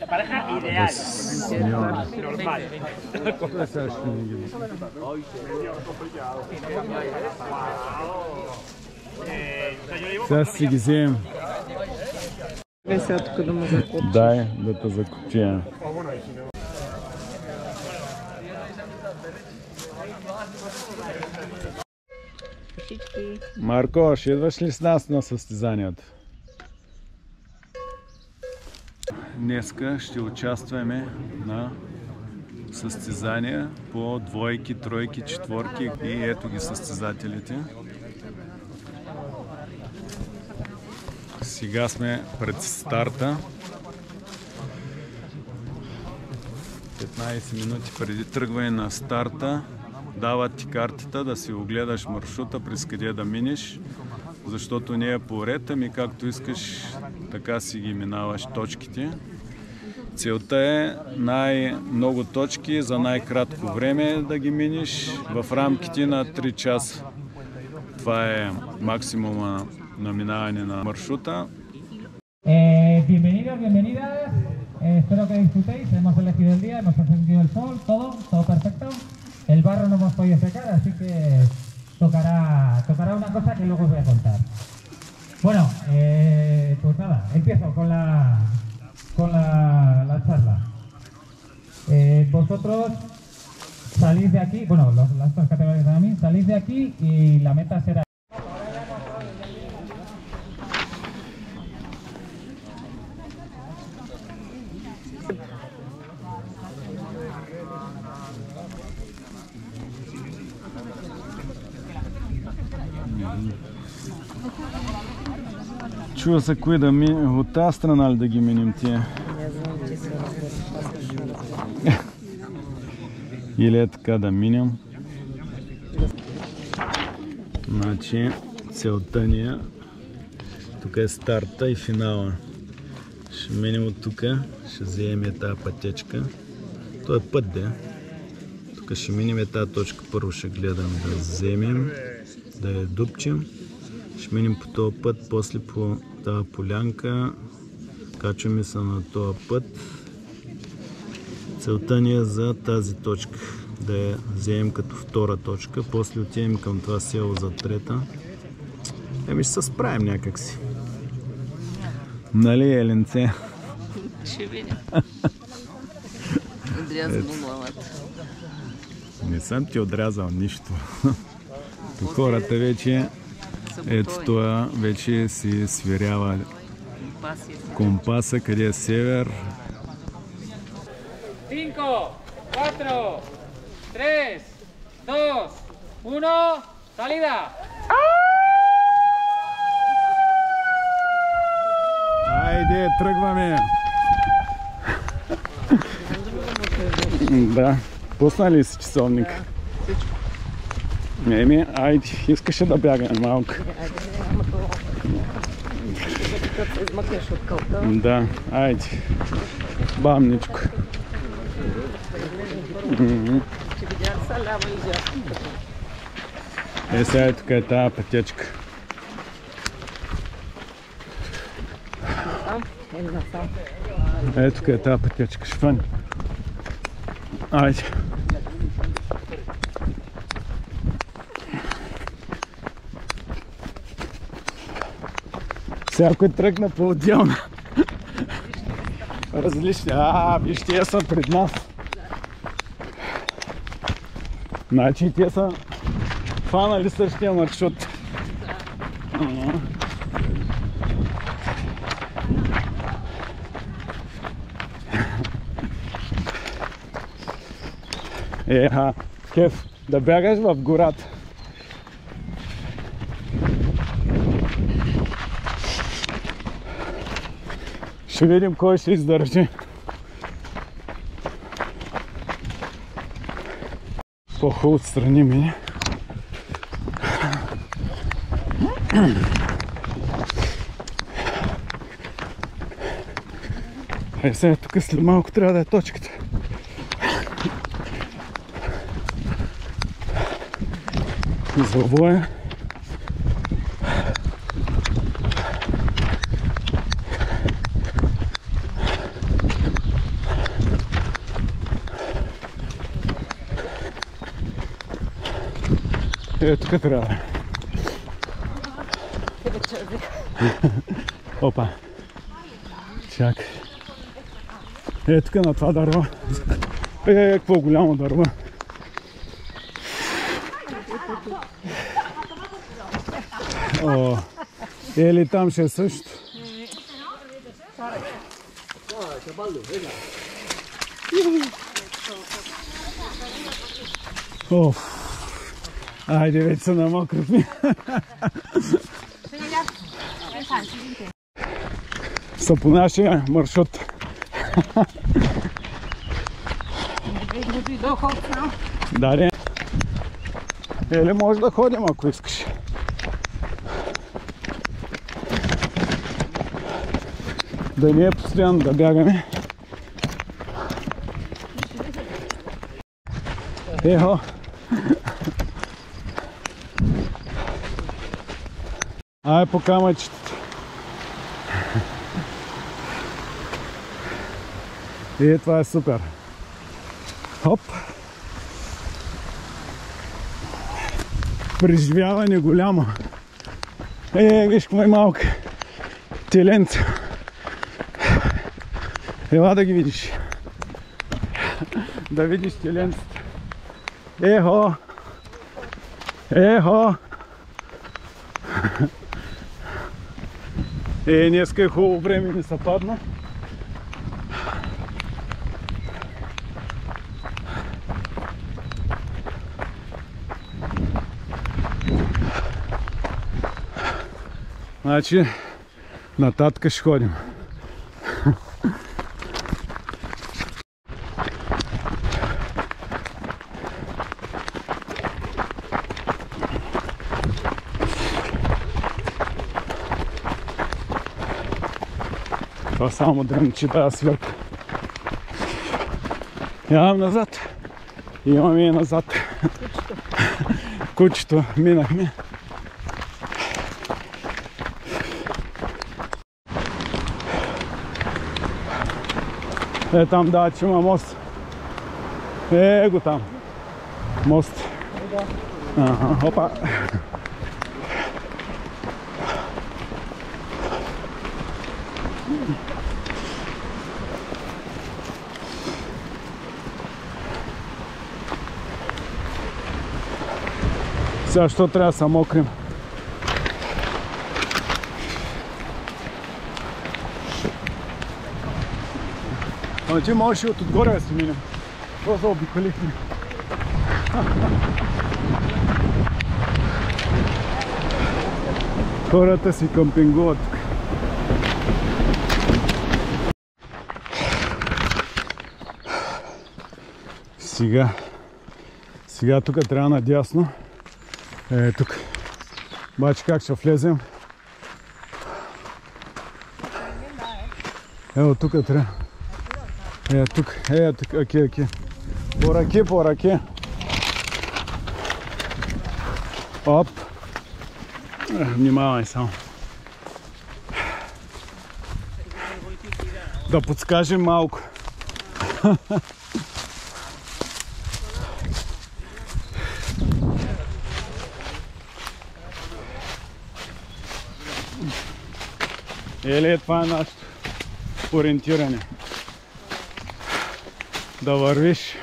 Pareja ideal. Normal. Сега си ги вземем. Дай да те закупчя. Марко, ще идваш ли с нас на състезанието? Днеска ще участваме на състезания по двойки, тройки, четворки и ето ги състезателите. Сега сме пред старта. 15 минути преди тръгване на старта дават ти картата да си огледаш маршрута, през къде да минеш, защото не е по ред, ами както искаш, така си ги минаваш точките. Целта е най-много точки за най-кратко време да ги минеш в рамките на 3 часа. Това е максимума на минаване на маршрута. Bienvenidos, bienvenidas. Espero que disfrutéis. Hemos elegido el día, hemos encendido el sol, todo perfecto. El barro no hemos podido secar, así que tocará una cosa que luego os voy a contar. Bueno, pues nada, empiezo con la charla. Vosotros salís de aquí, bueno, las dos categorías de mí, salís de aquí y la meta será... Чува се кои да минем, от тази страна ли да ги минем тия? Или е така да минем? Значи целта ни е, тук е старта и финала. Ще минем от тук, ще вземем тази пътечка. Това е път, да. Тук ще минем тази точка, първо ще гледаме да вземем, да я дупчим. Ще минем по този път, после по тази полянка, качваме се на този път. Целта ни е за тази точка, да я вземем като втора точка, после отидем към това село за трета. Еми ще се справим някакси. Нали, Еленце? Ще видим. Отрязано главата. Не съм ти отрязал нищо. Хората вече, ето това, вече си сверява компаса, къде е север. 5, 4, 3, 2, 1, salida! Айде, тръгваме! Да, пусна ли си часовник? Еми, айде, искаше да бягаме малко. Да, айде. Бамничко. Е, сега е тук е тази пътечка. Е, тук е тази пътечка. Швън. Айде. Всяко тръгна по-отделно. Различни. Виж, тия са пред нас. Значи тия са фанали същия маршрут. Кеф, да бягаш в гората. Ще видим кой ще издържи. По-хубаво отстрани ми. Е, сега тук след малко трябва да е точката. Завоя. тук трябва. Опа. Чакай. Тук на това дърво. Какво голямо дърво. Или там ще е също. Айде, вече са намокрихме. Са по нашия маршрут. Даре. Или може да ходим, ако искаш. Да не е постоянно да бягаме. Ехо! Ай по камъчетата. И това е супер. Хоп! Преживяване голямо. Виж какво е малка. Теленца. Ела да ги видиш. Да видиш теленцата. Ехо! Ехо! Днеска е хубаво време, не са падна. Значи, нататък ще ходим. Това само дрънчи тази свирка. Явам назад. Имаме и назад. Кучето минахме. Там да, че има мост. Го там. Мост. Опа. Сега, що трябва да се мокрим? Ама че можеш и от отгоре да си минем. Това заобиколихме. Хората си къмпингуват тук. Сега тук трябва надясно. Тук. Бачи как ще влезем. Ево тук трябва. Тук. Окей. По ръке. Оп. Внимавай само. Да подскажем малко. Или това е нашето ориентиране. Да вървиш.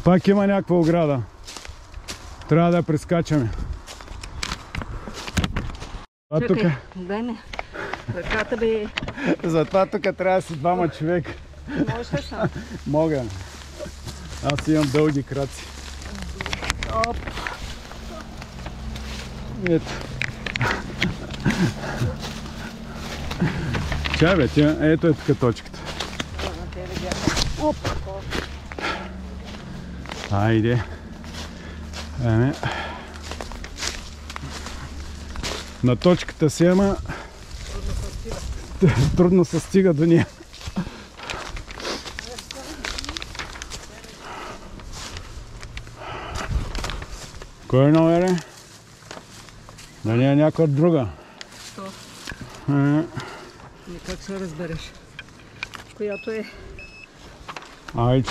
Пак има някаква ограда. Трябва да я прескачаме. Чакай, дай не. Ръката би... Затова тук трябва да си двама човека. Можеш ли сам? Мога. Аз имам дълги краци. Оп. Ето. Чай бе, ето е тук точката. Оп! Айде. На точката си, ама трудно се стига до нея. Кой номер е? Да не е някаква друга. Що? Как се разбереш? Която е? Айде.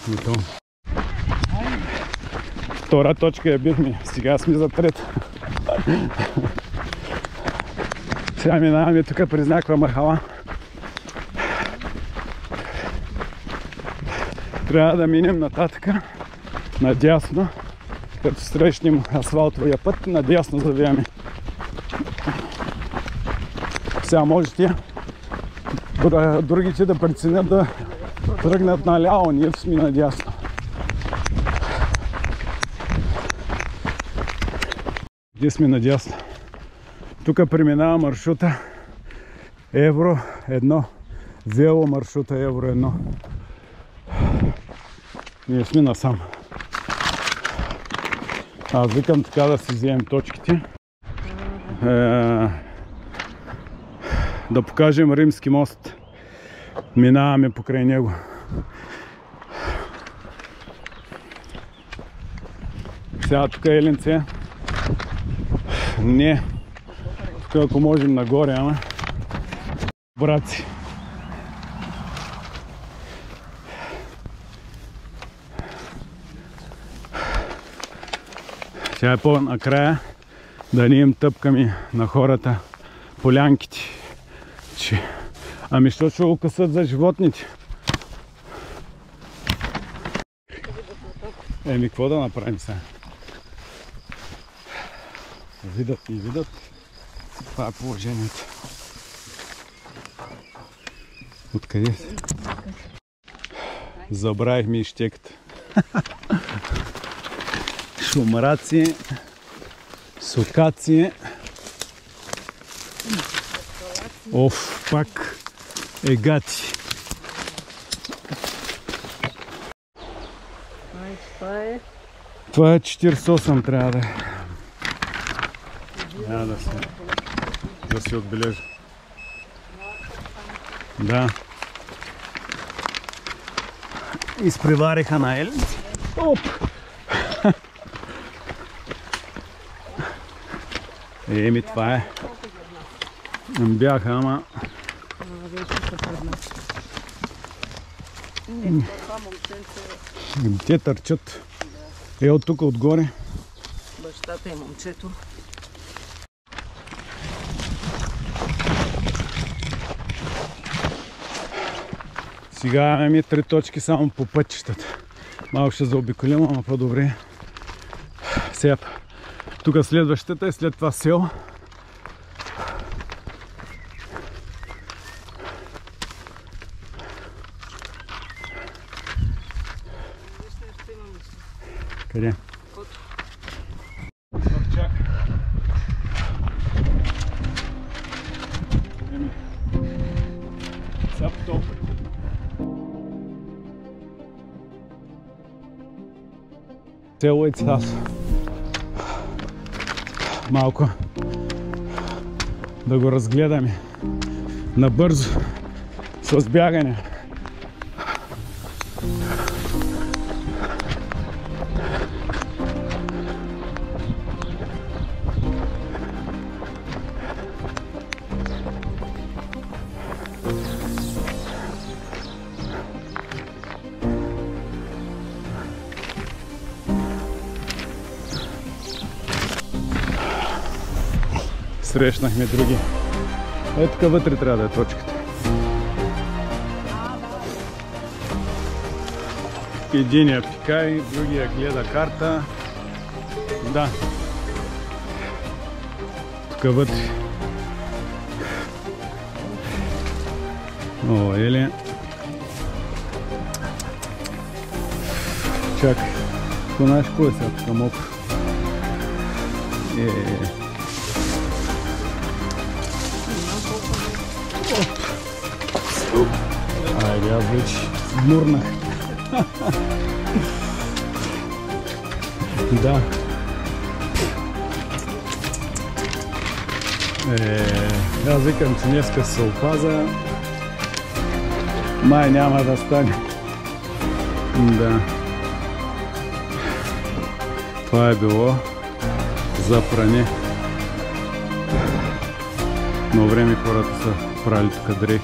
бихме то. Втора точка я бихме, сега сме за трета. Сега минаваме тук през някаква махала. Трябва да минем нататък, надясно, като срещнем асфалтовия път, надясно завиваме. Сега можете другите да преценят да тръгнат наляво, ние сме надясно. Где сме надясно? Тук преминава маршрута Евро 1, вело маршрута Евро 1. Ние сме насам. Аз викам така да си вземем точките. Да покажем Римски мост. Минаваме покрай него. Сега тук е Еленце. Не. Тук ако можем нагоре, ама. Братци. Сега е по-накрая да не им тъпкаме на хората полянките. Ами що ще го късат за животните? Еми, какво да направим сега? Видят и видят. Това е положението. Откъде се? Забравихме и щеката. Шумраци, сокаци. Оф, пак егати. Това е 48 трябва да е. Няма да се отбележа. Да. Изпревариха на Елен. Оп! Еми, това е. Бяха, ама... Те търчат. Е, от тук отгоре. Бащата и момчето. Сега имаме 3 точки само по пътищата. Малко ще заобиколим, ама по-добре. Сега тук следващата е след това село. Къде? Чак. Сега по този път. Село е Цас. Малко да го разгледаме набързо с бягане. Срещнахме други. Ето тук вътре трябва да е точката. Единия пикай, другия гледа карта. Да. Тук вътре. О, Ели. Чакай. Какво знаеш кой е сега тук мокро? Айде, аз вече мурнах. Да. Аз викам, че днеска се опаза. Май няма да стане. Да. Това е било за пране. Но време хората са правили тук дрехи.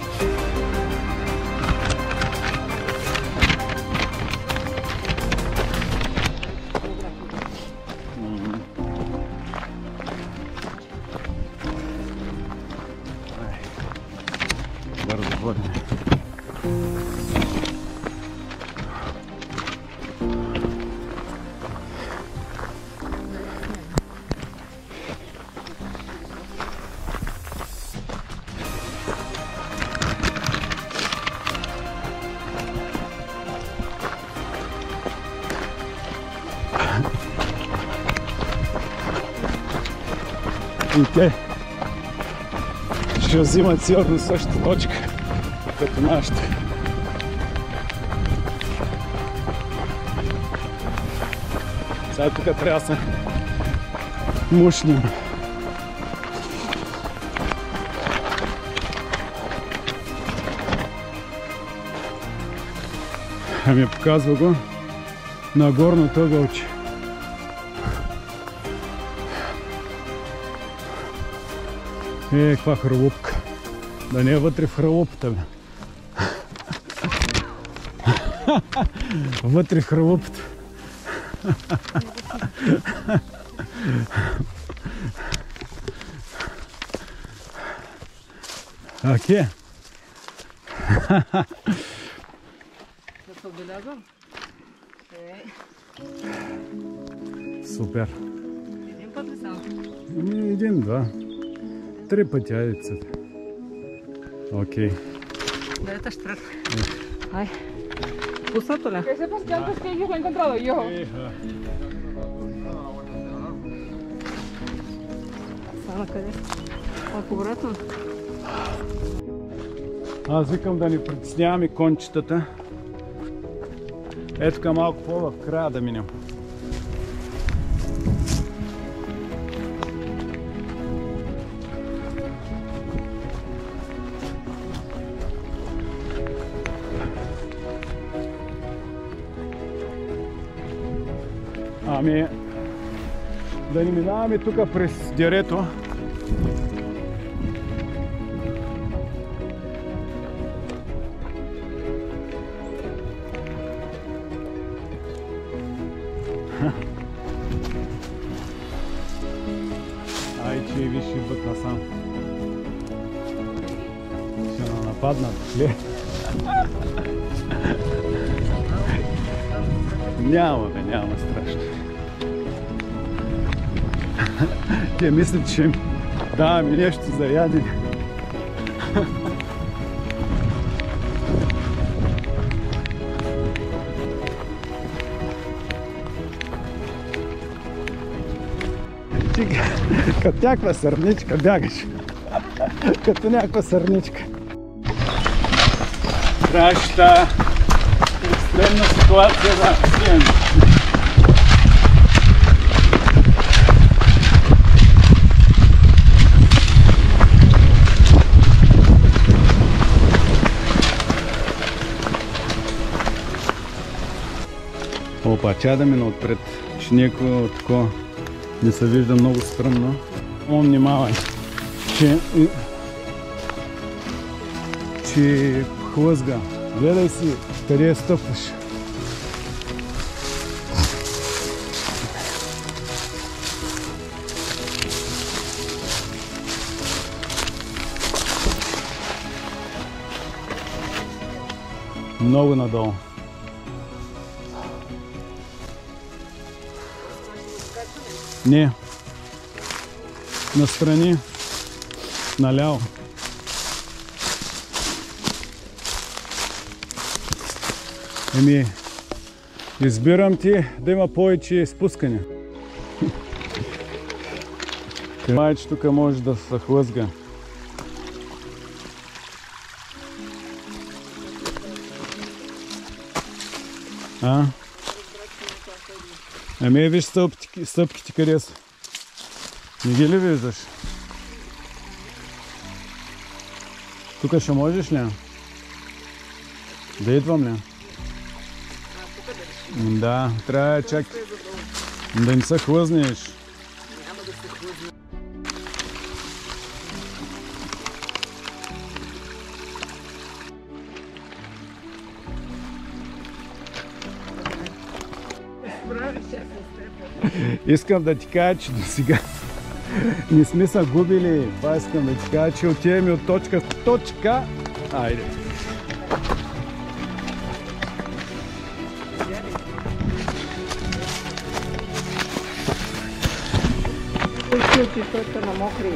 И те ще взимат сигурно същата точка като нашата. Сега тук трябва да се мушнем. Ами показва го на горното ъгълче. Каква хралупка. Да не е вътре в хралупата, бе. Вътре в хралупата. Окей. Да се отбелязвам? Супер. Един път ли само? Един, два. 3 пъти, айде цъф. Окей. Да, esta es trata. Ay, púsatela. Que sepas que antes que ellos lo he encontrado yo. Само къде? Акуратно. Аз викам да ни притесняваме кончетата. Ето към малко по-в края да минем. Ами, да ни минаваме тук през дерето. Ай, че виж идват насам. Ще нападнат ли? Няма, бе, няма страшно. Те мислят, че им даваме нещо за ядене. Ти като някаква сърничка бягаш. Като някаква сърничка. Трябваше тази екстремна ситуация да сием. Опа, чай да мина отпред, че някой такова не се вижда много стръмно. Внимавай, че хлъзга. Гледай си къде стъпваш. Много надолу. Не. Настрани. Наляво. Еми, избирам ти да има повече спускане. Май, че тук може да се хлъзга. А? Ами виж стъпките къде са. Не ги ли виждаш? Тук ще можеш ли? Да идвам ли? Да, трябва чак да не се хлъзнеш. Искам да ти кажа, че до сега не сме се губили. Това искам да ти кажа, че отиваме от точка в точка. Айде. Той на мокри.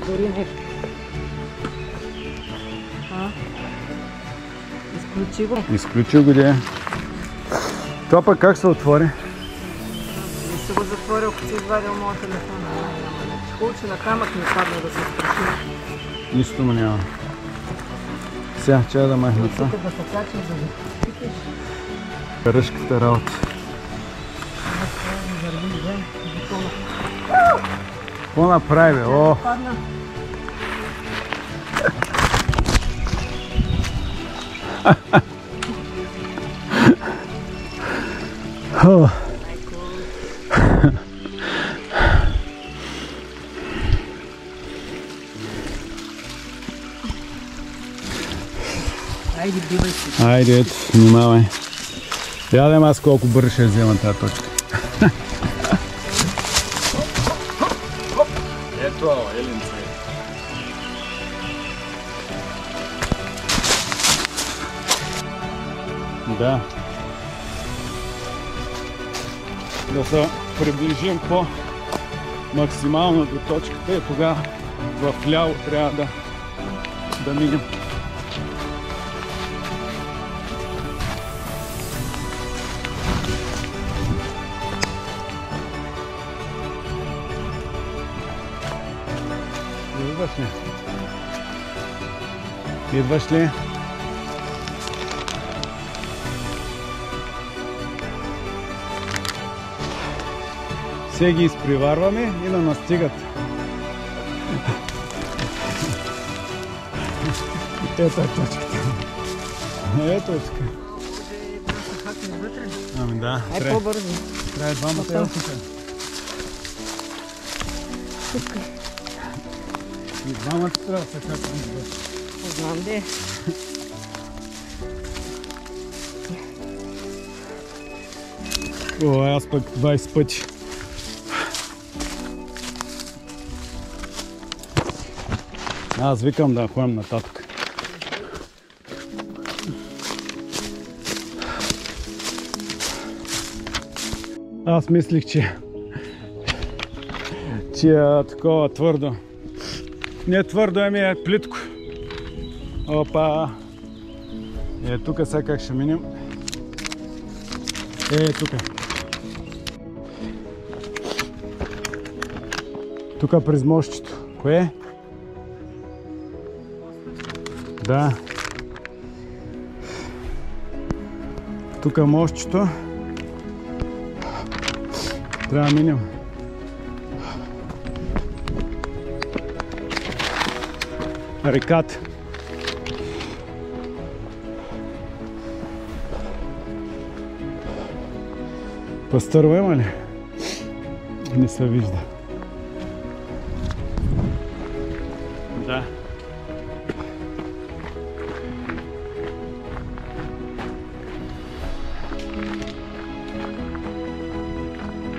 Дори не. Изключи го. Изключи го, де. Това пък как се отвори? Не се го затворил, ако си извадил моят телефон. Получи на камък не падна да се страши. Нищо му няма. Сега, чая да махна това. Тук да се качиш, да го пикеш. Ръжката работа. Какво направи, бе? О! Падна. Айде, бивай си. Айде, ето, внимавай. Ядем аз колко бързо ще взема тази точка. Ето, Елинце. Да. Да се приближим по-максимално до точката и тогава в ляво трябва да минем. Идваш ли? Идваш ли? Все ги изпреварваме и да настигат. Ето е точката. Ето е така. Ами да. Ай, по-бързо. Трябва двамата елсика. И двамата трябва да се хакаме бързо. Знам де. О, аз пък 20 пъти. Аз викам да ходим нататък. Аз мислих, че е такова твърдо. Не твърдо, ами е плитко. Опа! Е, тук сега как ще минем? Е, тук. Тук през мостчето. Кое? Да. Тук мостчето. Трябва да минем. Реката. Пастърва има ли? Не се вижда. Да.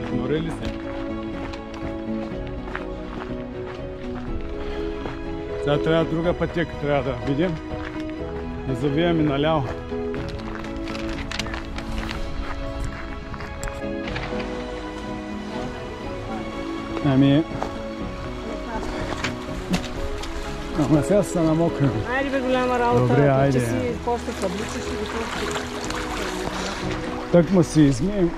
Изморили се. Сега трябва друга пътека, трябва да видим. Да завием и наляво. Ами... Ама сега са намокрени. Айде бе, голяма работа. Добре, айде. Че си после табличиш и готов. Так му си измием.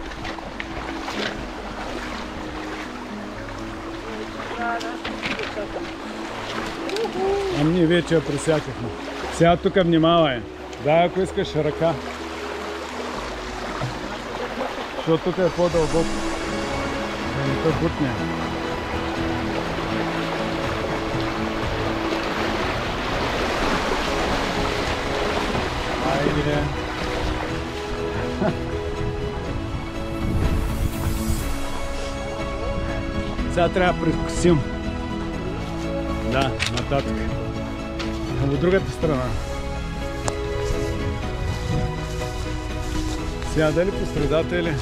Ами ние вече я пресякахме. Сега тук внимавай. Дай, ако искаш ръка. Защото тук е по-дълбоко. Да не те бутне. Айде. Сега трябва да прекусим. Да, нататък. От другата страна. Сега дали по средата или?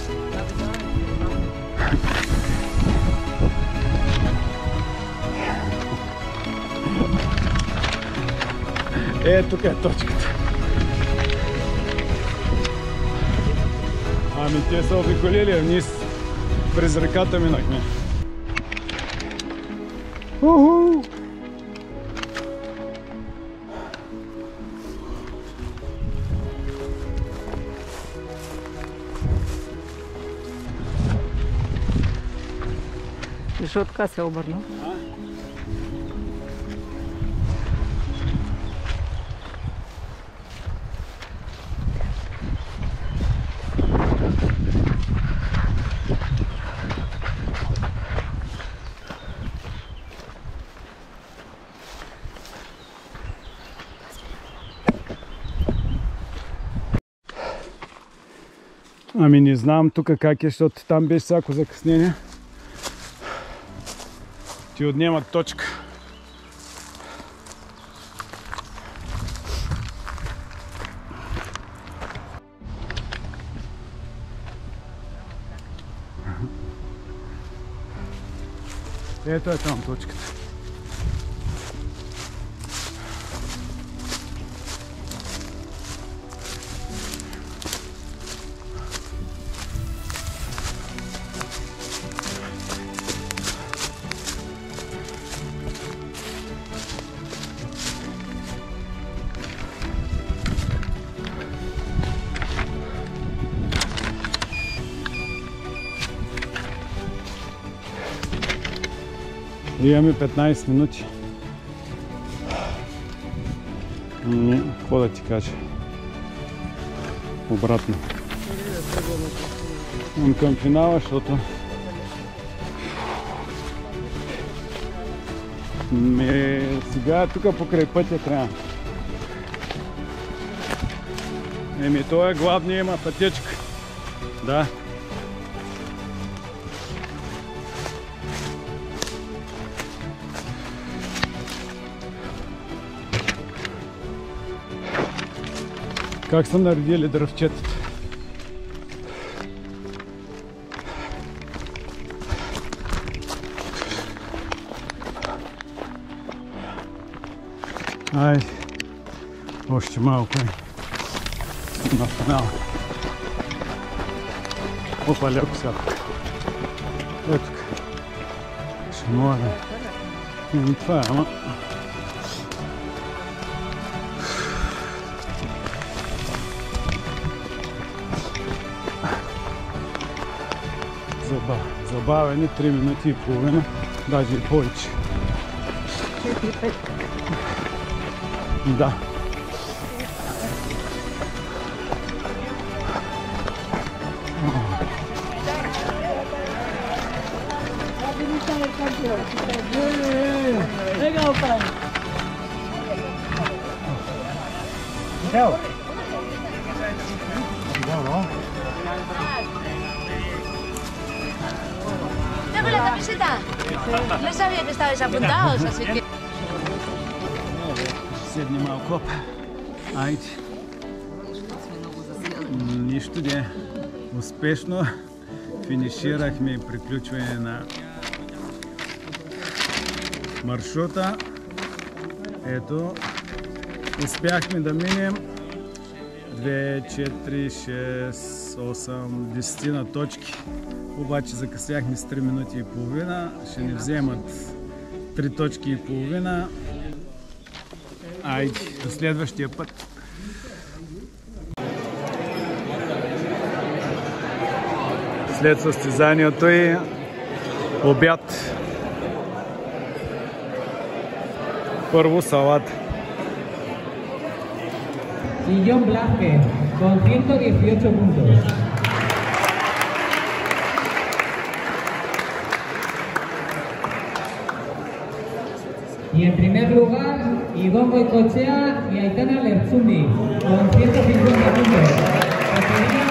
Е, тук е точката. Ами те са обиколили вниз. През реката минахме. Уху! Решетка се обърна. Ами не знам тук как е, защото там беше всяко закъснение. Ти отнемат точка. Ето е там точката. Имаме 15 минути. Какво да ти кажа? Обратно. Към финала, защото сега тук покрай пътя трябва. Той е главният, има пътечка. Да. Как са наредили дръвчетата? Айде, още малко е на финала. Опа, леко сега. Ето тук. Ще мога да... Това е, ама... Забавени 3 минути и половина, даже и повече. 4-5. Да. Tengo la camiseta. No sabía que estabais apuntados, así que... Седни малко. Айде. Нищо не. Успешно финиширахме и приключване на маршрута. Ето, успяхме да минем 2, 4, 6, 8, 10 на точки. Обаче закъсняхме с 3 минути и половина. Ще ни вземат 3 точки и половина. Айде, до следващия път. След състезанието и обяд. Първо салат. Y John Blázquez, con 118 puntos. Y en primer lugar, Ivonne Goicoechea y Aitana Lertxundi, con 150 puntos.